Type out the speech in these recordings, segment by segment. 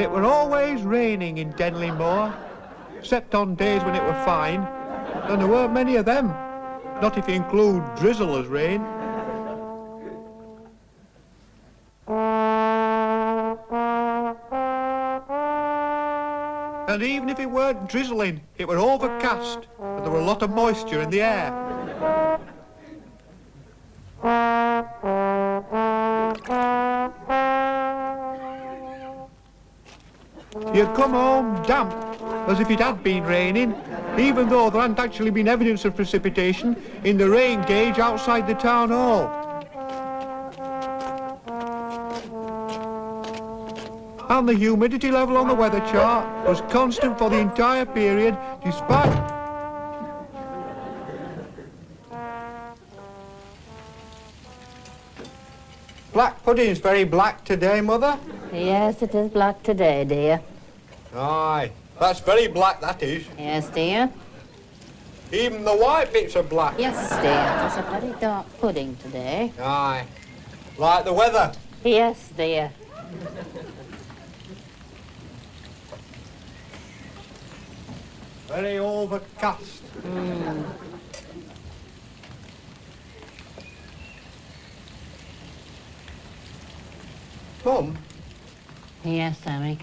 It were always raining in Denley Moor, except on days when it were fine, and there weren't many of them, not if you include drizzle as rain. And even if it weren't drizzling, it were overcast, and there were a lot of moisture in the air. You'd come home damp, as if it had been raining, even though there hadn't actually been evidence of precipitation in the rain gauge outside the town hall. And the humidity level on the weather chart was constant for the entire period, despite... Black pudding's very black today, Mother. Yes, it is black today, dear. Aye, that's very black, that is. Yes, dear. Even the white bits are black. Yes, dear. It's a very dark pudding today. Aye, like the weather. Yes, dear. Very overcast. Mum? Yes, Eric.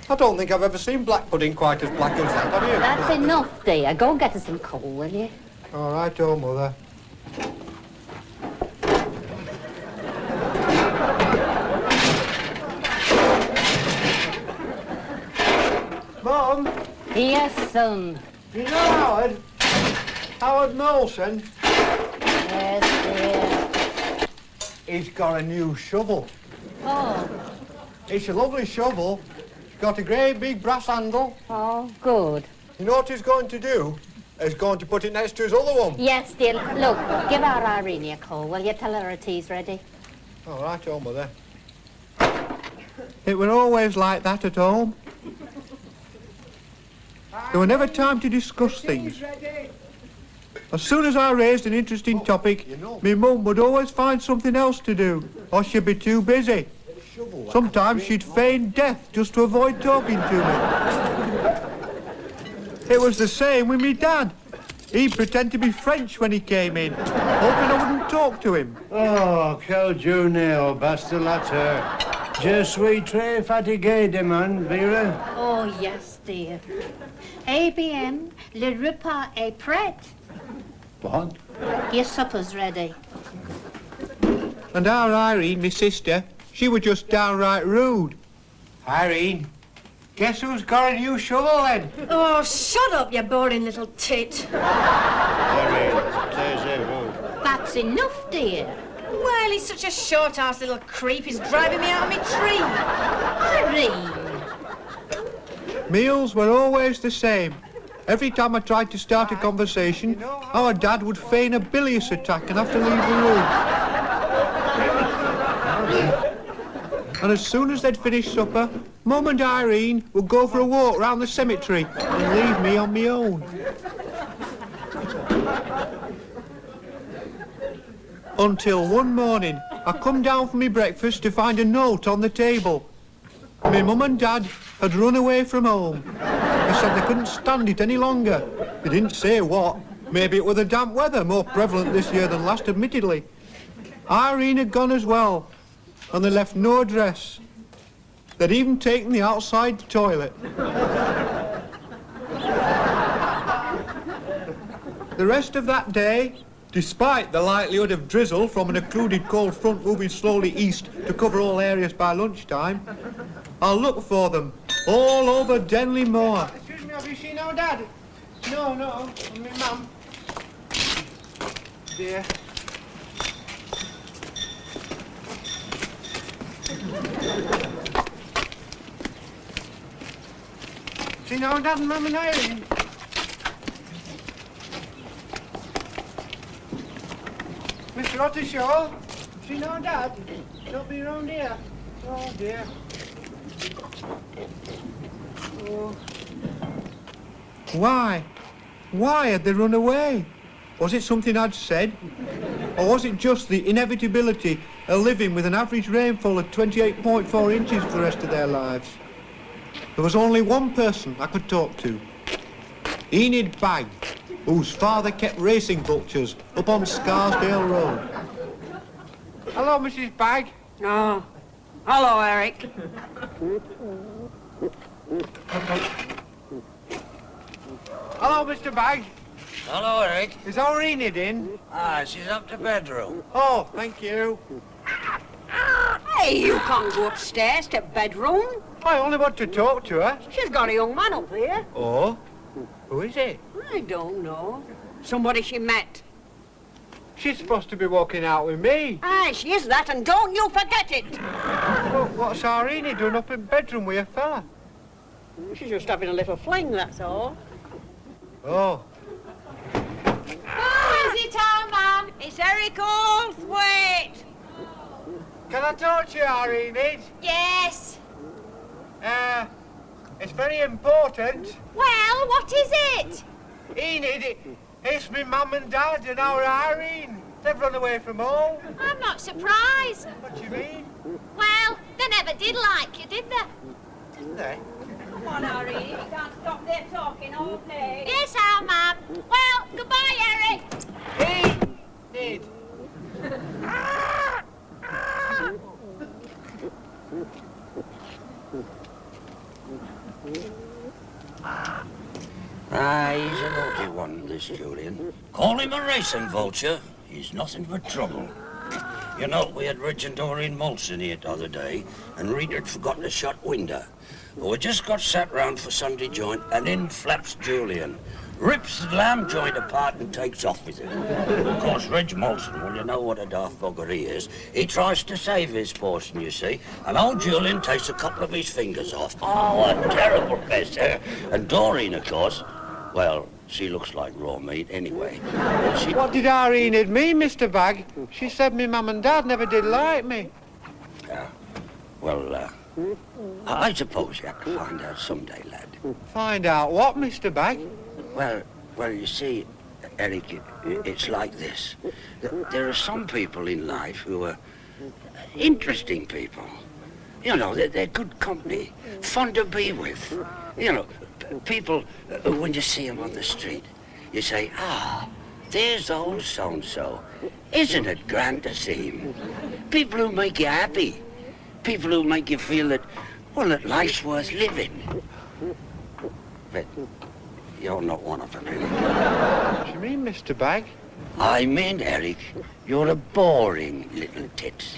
I don't think I've ever seen black pudding quite as black as that, have you? That's enough, dear. Go and get us some coal, will you? All right, oh, Mother. Mum? Yes, son. You know Howard? Howard Molson? Yes, dear. He's got a new shovel. Oh. It's a lovely shovel. It's got a great big brass handle. Oh, good. You know what he's going to do? He's going to put it next to his other one. Yes, dear. Look, give our Irene a call, will you? Tell her her tea's ready. All right, oh, Mother. It were always like that at home. There were never time to discuss things. As soon as I raised an interesting topic, my mum would always find something else to do, or she'd be too busy. Sometimes she'd feign death just to avoid talking to me. It was the same with me dad. He'd pretend to be French when he came in, hoping I wouldn't talk to him. Oh, quel journée au bastellateur. Je suis très fatigué demain, Vera. Oh, yes, dear. Eh bien, le repas est prêt. What? Your supper's ready. And our Irene, my sister, she was just downright rude. Irene, guess who's got a new shovel then? Oh, shut up, you boring little tit. Irene, taisez-vous. That's enough, dear. Well, he's such a short-ass little creep, he's driving me out of my tree. Irene. Meals were always the same. Every time I tried to start a conversation, our dad would feign a bilious attack and have to leave the room. And as soon as they'd finished supper, Mum and Irene would go for a walk round the cemetery and leave me on my own. Until one morning, I come down for my breakfast to find a note on the table. My mum and dad had run away from home. They said they couldn't stand it any longer. They didn't say what. Maybe it was the damp weather, more prevalent this year than last, admittedly. Irene had gone as well, and they left no address. They'd even taken the outside toilet. The rest of that day, despite the likelihood of drizzle from an occluded cold front moving slowly east to cover all areas by lunchtime, I'll look for them all over Denley Moor. Excuse me, have you seen our dad? No, my mum. Dear. Seen our dad and Mum and Irene? Mr. Ottershaw, seen our dad? Don't be around here. Oh, dear. Oh. Why? Why had they run away? Was it something I'd said? Or was it just the inevitability of living with an average rainfall of 28.4 inches for the rest of their lives? There was only one person I could talk to. Enid Bagg, whose father kept racing vultures up on Scarsdale Road. Hello, Mrs. Bagg. Oh, hello, Eric. Hello, Mr. Bagg. Hello, Eric. Is our Enid in? She's up to bedroom. Oh, thank you. Hey, you can't go upstairs to bedroom. I only want to talk to her. She's got a young man up there. Oh? Who is it? I don't know. Somebody she met. She's supposed to be walking out with me. Aye, she is that, and don't you forget it. Well, what's our Enid doing up in bedroom with a fella? She's just having a little fling, that's all. Oh. Who is it, our man? It's Eric Orthwaite. Can I talk to you, our Enid? Yes. It's very important. Well, what is it? Enid, it's me mum and dad and our Irene. They've run away from home. I'm not surprised. What do you mean? Well, they never did like you, did they? Didn't they? Come on, Irene, you can't stop there talking all day. Yes, our man. Well, goodbye, Eric. Enid. He's a naughty one, this Julian. Call him a racing vulture. He's nothing but trouble. You know, we had Rich and Doreen Molson here the other day, and Rita had forgotten to shut window. But we just got sat round for Sunday joint, and in flaps Julian. Rips the lamb joint apart and takes off with it. Of course, Reg Molson, well, you know what a daft bugger he is. He tries to save his portion, you see, and old Julian takes a couple of his fingers off. Oh, a terrible mess. And Doreen, of course, well, she looks like raw meat anyway. What did our Enid mean, Mr. Bagg? She said me mum and dad never did like me. Well, I suppose you have to find out someday, lad. Find out what, Mr. Bagg? Well, you see, Eric, it's like this. There are some people in life who are interesting people. You know, they're good company, fun to be with. You know, people, when you see them on the street, you say, there's old so-and-so. Isn't it grand to see him? People who make you happy. People who make you feel that, well, that life's worth living. But you're not one of them, really. What do you mean, Mr. Bagg? I mean, Eric, you're a boring little tit.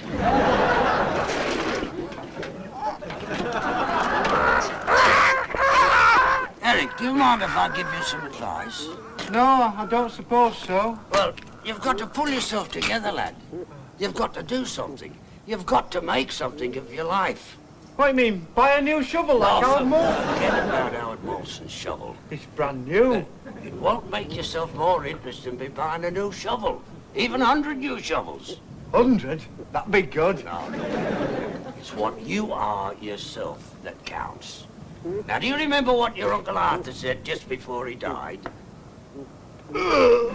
Eric, do you mind if I give you some advice? No, I don't suppose so. Well, you've got to pull yourself together, lad. You've got to do something. You've got to make something of your life. What do you mean, buy a new shovel like Howard Moore? Forget about Howard Molson's shovel. It's brand new. It won't make yourself more interesting by buying a new shovel. Even 100 new shovels. 100? That'd be good. No. It's what you are yourself that counts. Now, do you remember what your Uncle Arthur said just before he died? No,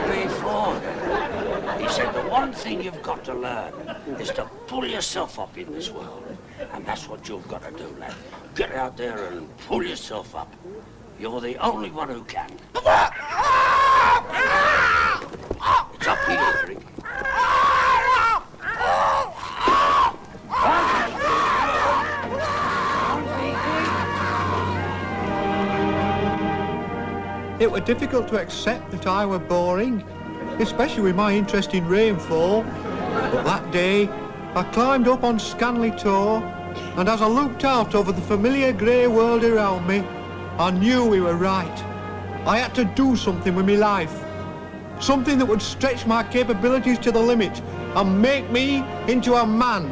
before that. He said the one thing you've got to learn is to pull yourself up in this world. And that's what you've got to do, lad. Get out there and pull yourself up. You're the only one who can. It's up to you, Eric. It were difficult to accept that I were boring, especially with my interest in rainfall. But that day, I climbed up on Scanley Tor, and as I looked out over the familiar grey world around me, I knew we were right. I had to do something with my life. Something that would stretch my capabilities to the limit and make me into a man.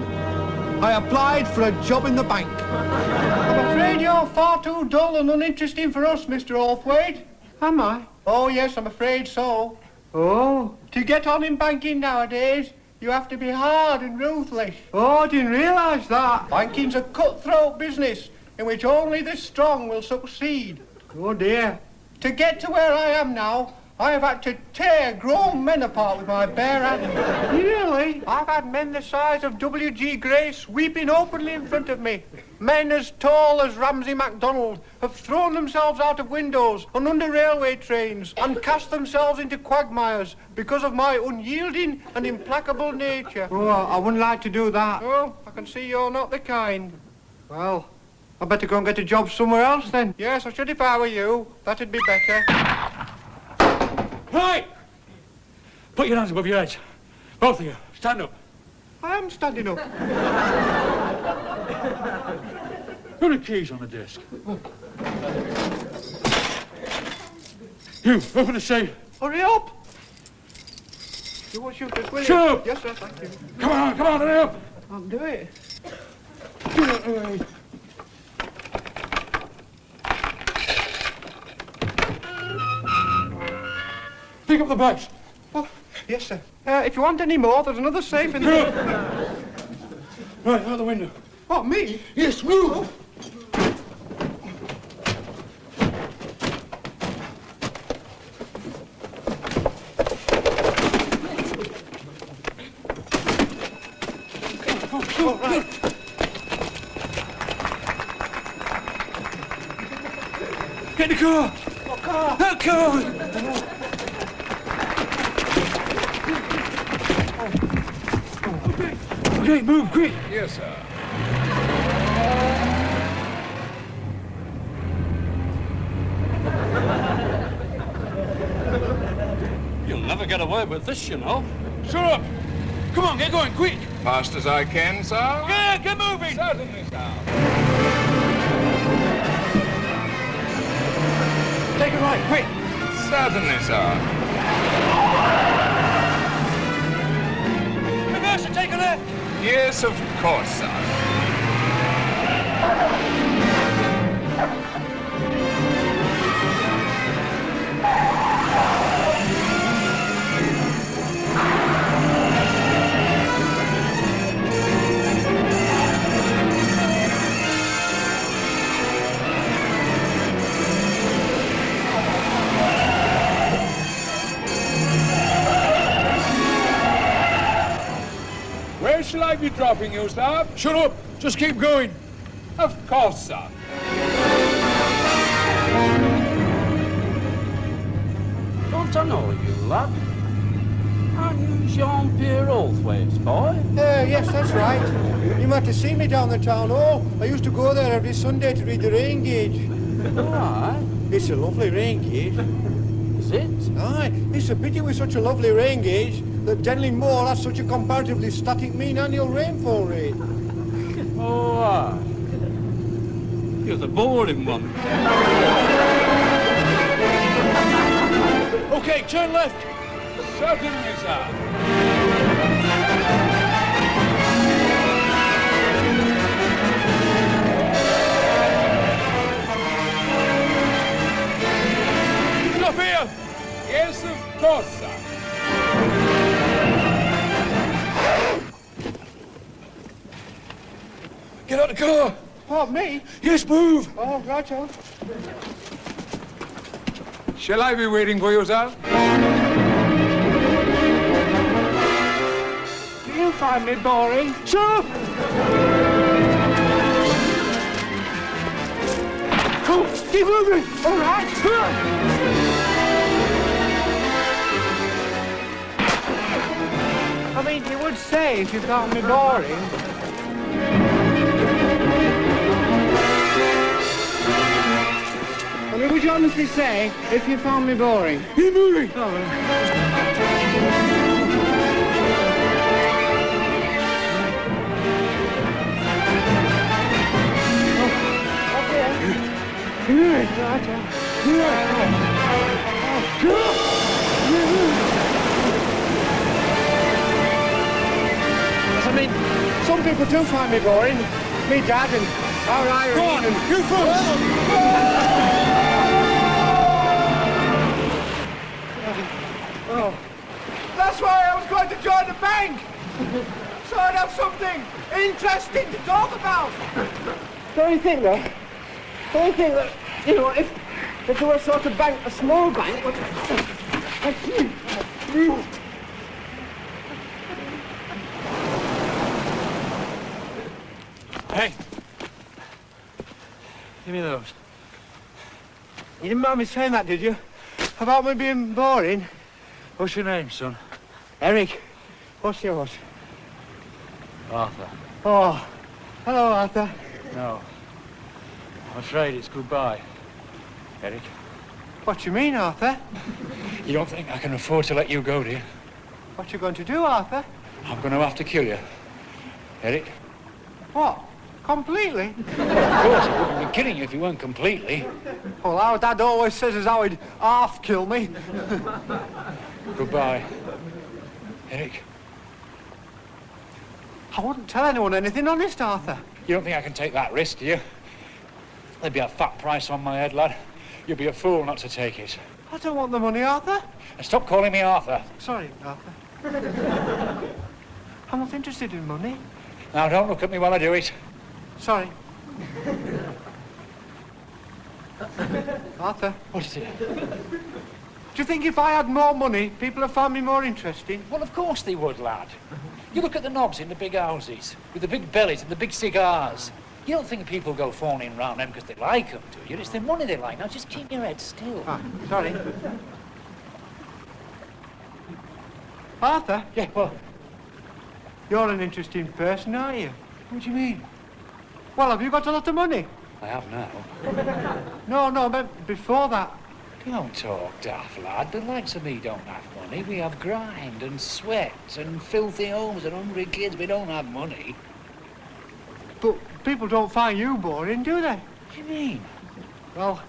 I applied for a job in the bank. I'm afraid you're far too dull and uninteresting for us, Mr. Orthwaite. Am I? Oh, yes, I'm afraid so. Oh. To get on in banking nowadays, you have to be hard and ruthless. Oh, I didn't realise that. Banking's a cutthroat business in which only the strong will succeed. Oh, dear. To get to where I am now, I have had to tear grown men apart with my bare hands. Really? I've had men the size of W.G. Grace weeping openly in front of me. Men as tall as Ramsay MacDonald have thrown themselves out of windows and under railway trains and cast themselves into quagmires because of my unyielding and implacable nature. Oh, I wouldn't like to do that. Oh, I can see you're not the kind. Well, I better go and get a job somewhere else then. Yes, I should if I were you. That'd be better. Right! Put your hands above your heads. Both of you, stand up. I am standing up. Put the keys on the desk. You, open the safe. Hurry up! You won't shoot us, will you? Shut up! Yes, sir, thank you. Come on, hurry up! I'll do it. Get out of the way. Pick up the bags. Oh, yes, sir. If you want any more, there's another safe in there. Right, out the window. What, me? Yes, move! Oh, right. Get in the car! What car? That car! Okay, move, quick! Yes, sir. You'll never get away with this, you know. Shut up! Come on, get going, quick! Fast as I can, sir. Yeah, get moving! Certainly, sir. Take it right, quick! Certainly, sir. Reverse and take a left! Yes, of course, sir. Where shall I be dropping you, sir? Shut up! Just keep going! Of course, sir. Don't I know you, lad? Aren't you Jean-Pierre Orthwaite's boy? Yes, that's right. You might have seen me down the town hall. I used to go there every Sunday to read the rain gauge. Aye. It's a lovely rain gauge. Is it? Aye, it's a pity with such a lovely rain gauge that Denling Moor has such a comparatively static mean annual rainfall rate. Oh, aye. You're the boring one. Okay, turn left! Certainly, sir. Stop here! Yes, of course, sir. Get out of the car! What, me? Yes, move! Oh, right on. Shall I be waiting for you, sir? Do you find me boring? Shut up! Oh, keep moving! All right. I mean, you would say if you found me boring. I mean, would you honestly say if you found me boring? Keep moving! I mean, some people do find me boring. Me dad and our Irish. Go on, you first! Oh. That's why I was going to join the bank. So I'd have something interesting to talk about. Don't you think that? Don't you think that, you know, if there was sort of bank, a small bank, Hey. Give me those. You didn't mind me saying that, did you? About me being boring? What's your name, son? Eric, what's yours? Arthur. Oh, hello, Arthur. No. I'm afraid it's goodbye, Eric. What do you mean, Arthur? You don't think I can afford to let you go, do you? What you going to do, Arthur? I'm going to have to kill you, Eric. What? Completely? Of course, I wouldn't be killing you if you weren't completely. Well, our dad always says as how he'd half kill me. Goodbye, Eric. I wouldn't tell anyone anything, honest, Arthur. You don't think I can take that risk, do you? There'd be a fat price on my head, lad. You'd be a fool not to take it. I don't want the money, Arthur. And stop calling me Arthur. Sorry, Arthur. I'm not interested in money. Now, don't look at me while I do it. Sorry. Arthur, What is it? do you think if I had more money, people would find me more interesting? Well, of course they would, lad. You look at the knobs in the big houses, with the big bellies and the big cigars. You don't think people go fawning round them because they like them, do you? It's the money they like. Now, just keep your head still. Ah, sorry. Arthur, Yeah, well, you're an interesting person, aren't you? what do you mean? Well, have you got a lot of money? I have now. No, I meant before that. Don't talk daft, lad. The likes of me don't have money. We have grind and sweat and filthy homes and hungry kids. We don't have money. But people don't find you boring, do they? What do you mean? Well,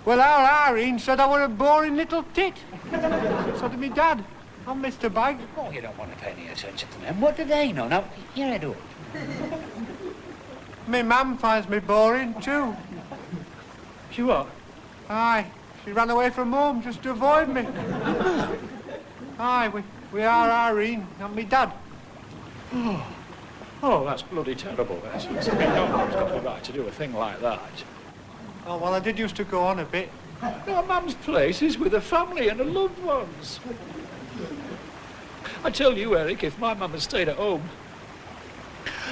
our Irene said I were a boring little tit. So did me dad. I'm Mr. Bag. Oh, you don't want to pay any attention to them. What do they know? Now, your head up. Me mum finds me boring too. She what? Aye, she ran away from home just to avoid me. Aye, we are Irene and me dad. Oh, that's bloody terrible, that is. I mean, no one's got the right to do a thing like that. Oh, well, I did used to go on a bit. No, Mum's place is with her family and her loved ones. I tell you, Eric, if my mum had stayed at home,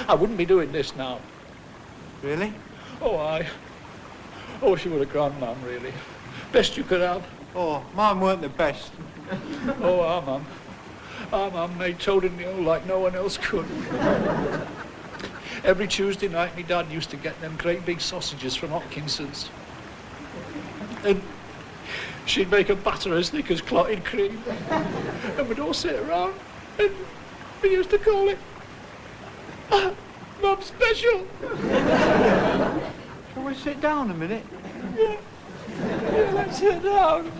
I wouldn't be doing this now. Really? Oh, aye. Oh, she was a grandmum, really. Best you could have. Oh, mine weren't the best. Oh, our mum made toad in the hole like no one else could. Every Tuesday night, my dad used to get them great big sausages from Hopkinson's. And she'd make a batter as thick as clotted cream. And we'd all sit around, and we used to call it Mum Special. Shall we sit down a minute? Yeah, let's sit down.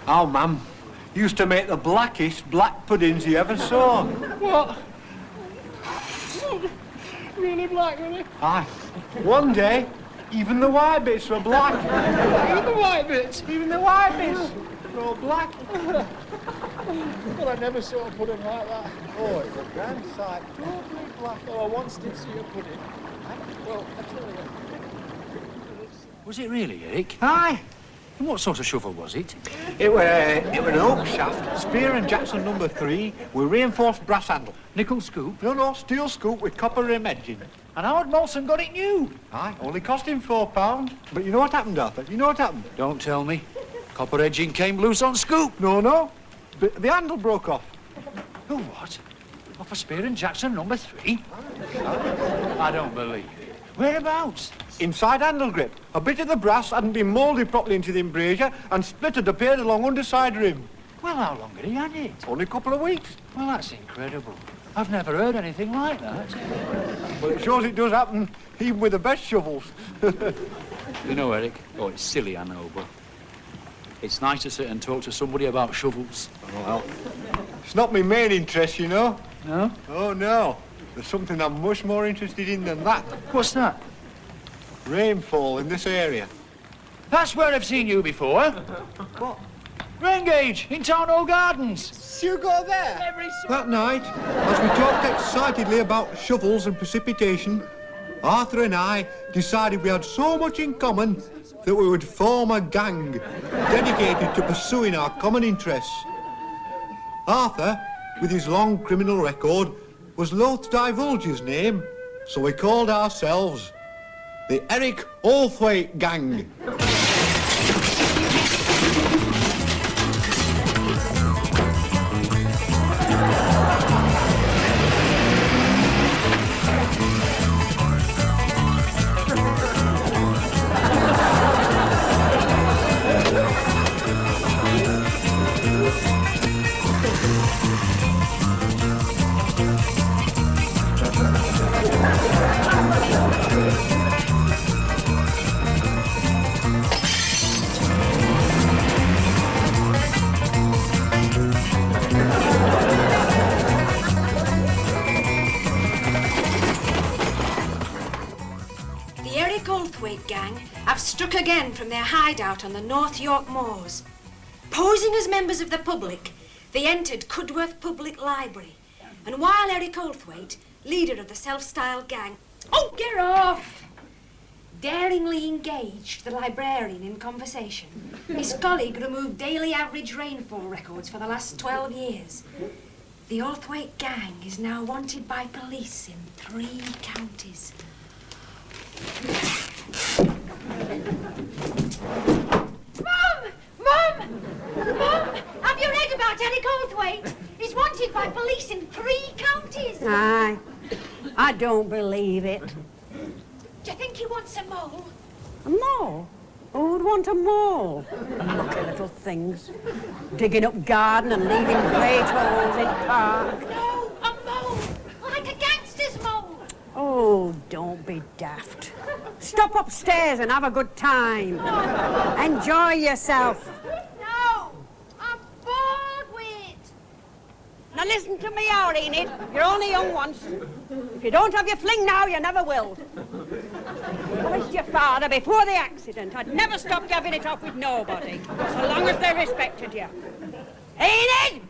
Our mum used to make the blackest black puddings you ever saw. What? Really black, really? Aye. One day, even the white bits were black. Even the white bits. Even the white bits were all black. Well, I never saw a pudding like that. Oh, it's a grand sight. Totally black. Oh, I once did see a pudding. Well, I tell you. Was it really, Eric? Aye. And what sort of shovel was it? It were an oak shaft, Spear and Jackson number 3, with reinforced brass handle. Nickel scoop? No, steel scoop with copper rim edging. And Howard Molson got it new. Aye, only cost him £4. But you know what happened, Arthur? You know what happened? Don't tell me. Copper edging came loose on scoop. No. The handle broke off. Oh, what? Off a Spear and Jackson number 3? I don't believe it. Whereabouts? Inside handle grip. A bit of the brass hadn't been moulded properly into the embrasure and splittered appeared along underside rim. Well, how long had he had it? Only a couple of weeks. Well, that's incredible. I've never heard anything like that. Well, it shows it does happen, even with the best shovels. You know, Eric, oh, it's silly, I know, but it's nice to sit and talk to somebody about shovels. Oh, well, it's not my main interest, you know. No? Oh, no. There's something I'm much more interested in than that. What's that? Rainfall in this area. That's where I've seen you before. What? Rain gauge in Town Hall Gardens. You go there? That night, as we talked excitedly about shovels and precipitation, Arthur and I decided we had so much in common, that we would form a gang dedicated to pursuing our common interests. Arthur, with his long criminal record, was loath to divulge his name, so we called ourselves the Eric Orthwaite Gang. Gang have struck again from their hideout on the North York moors. Posing as members of the public, they entered Cudworth Public Library, and while Eric Orthwaite, leader of the self-styled gang, oh, get off! Daringly engaged the librarian in conversation, his colleague removed daily average rainfall records for the last 12 years. The Orthwaite gang is now wanted by police in 3 counties. Mum! Have you read about Eric Orthwaite? He's wanted by police in 3 counties. Aye, I don't believe it. Do you think he wants a mole? A mole? Who would want a mole? Lucky little things. Digging up garden and leaving great holes in park. No, a mole. Like a gangster's mole. Oh, don't be daft. Stop upstairs and have a good time. Enjoy yourself. No, I'm bored with it. Now listen to me, Enid. You're only young once. If you don't have your fling now, you never will. I promised your father before the accident I'd never stop having it off with nobody, so long as they respected you. Enid!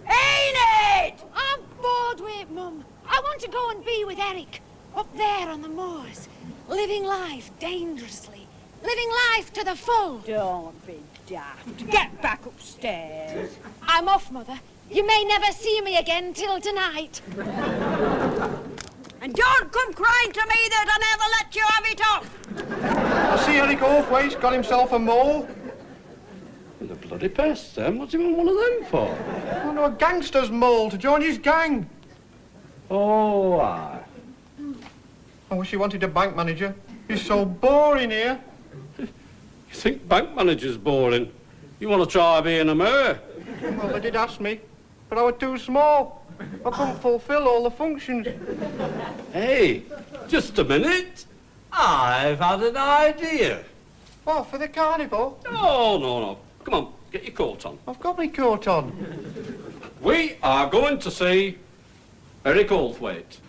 Enid! I'm bored with it, Mum. I want to go and be with Eric, up there on the moors, living life dangerously, living life to the full. Don't be daft. Get back upstairs. I'm off, Mother. You may never see me again till tonight. And don't come crying to me that I never let you have it off. I see Eric Orthwaite's got himself a mole. The bloody pest, Sam. What's he want one of them for? I know a gangster's mole to join his gang. Oh, aye. I wish he wanted a bank manager. He's so boring here. You think bank manager's boring? You want to try being a mayor? Well, they did ask me, but I was too small. I couldn't fulfill all the functions. Hey, just a minute. I've had an idea. What, for the carnival? No. Come on, get your coat on. I've got my coat on. We are going to see Eric Orthwaite.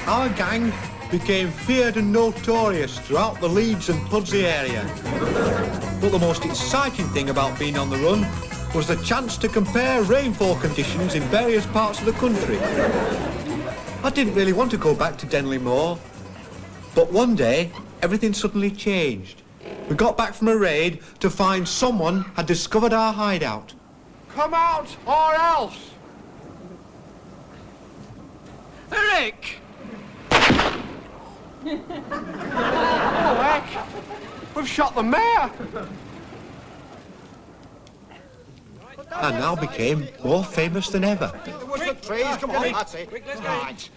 Our gang became feared and notorious throughout the Leeds and Pudsey area. But the most exciting thing about being on the run was the chance to compare rainfall conditions in various parts of the country. I didn't really want to go back to Denley Moor, but one day everything suddenly changed. We got back from a raid to find someone had discovered our hideout. Come out or else! Eric! Oh, heck! We've shot the mayor! I now became more famous than ever. Come on, that's it. Right.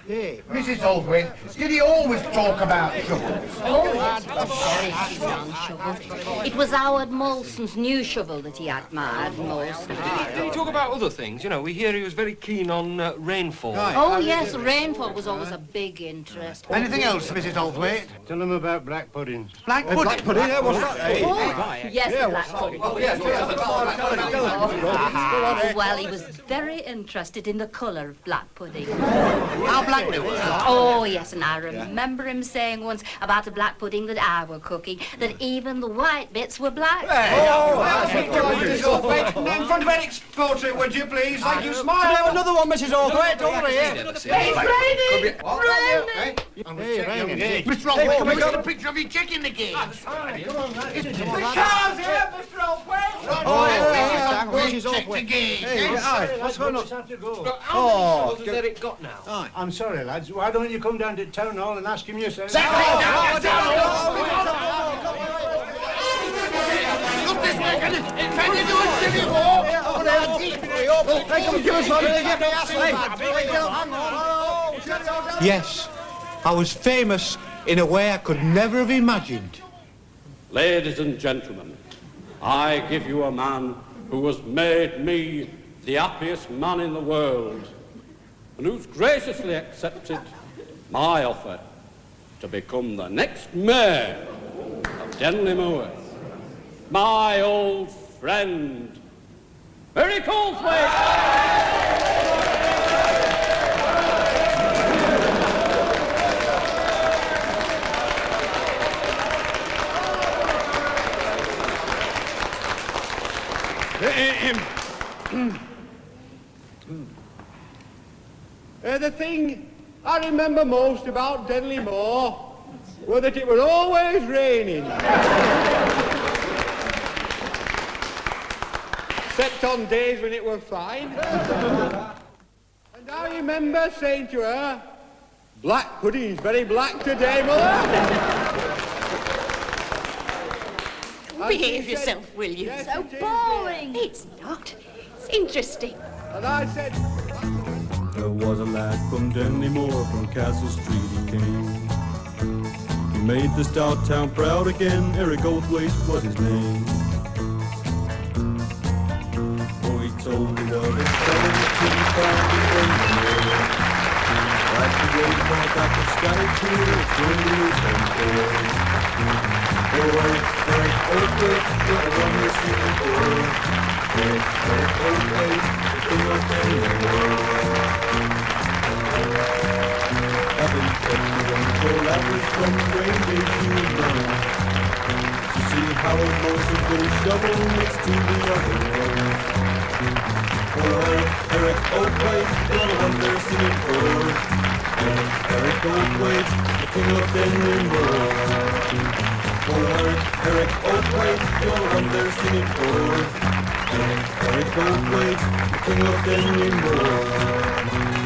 Hey, Mrs. Orthwaite, did he always talk about shovels? Oh, yes, very strong shovels. It was Howard Molson's new shovel that he admired, Molson. Did he talk about other things? You know, we hear he was very keen on rainfall. Oh, yes, rainfall was always a big interest. Anything else, Mrs. Orthwaite? Tell him about black pudding. Black pudding? Black pudding, yeah, what's that? Oh, yes, the black pudding. Oh, yes, Oh, well, he was very interested in the colour of black pudding. How black it was? Oh, yes, and I remember him saying once about a black pudding that I were cooking that even the white bits were black. Mrs. Orthwaite, in front of Eric's portrait, would you please? Thank you, smile. Can I have another one, Mrs. Orthwaite? Over here. It's raining! Raining! Hey, raining. Mr. Orthwaite, can we get a picture of you checking the game? The car's here, Mr. Orthwaite. Oh, yeah, Mrs. Check the Orthwaite. game. Hey, aye, what's going on? Have to go. How many has Eric got now? Aye. I'm sorry, lads. Why don't you come down to town hall and ask him yourself? Look this way, can you do a silly walk? Yes, I was famous in a way I could never have imagined. Ladies and gentlemen, I give you a man who has made me the happiest man in the world and who's graciously accepted my offer to become the next mayor of Denley Moor. My old friend, Eric Orthwaite! The thing I remember most about Denley Moor was that it was always raining. Except on days when it was fine. And I remember saying to her, "Black pudding's very black today, Mother." Behave yourself, will you? Yes, So it is, boring. It's not. It's interesting. And I said, there was a lad from Denley Moor, from Castle Street he came. He made the stout town proud again, Eric Orthwaite was his name. Oh, he told me what his fellows couldn't find in Denley Moor. Like the road mark up the sky clear, it's going to lose them poor. Oh, Eric Orthwaite, you're the one we're seeking for. Eric Orthwaite, the king of Denley Moor. Having kept the wonderful apples from rain day to night, to see how most of the shovel next to the other road. Oh, Eric Orthwaite, you're the one they're singing for. Eric Orthwaite, the king of Denley Moor. Oh, Eric Orthwaite, you're the one they're singing for. Eric Orthwaite, the king of Denley Moor.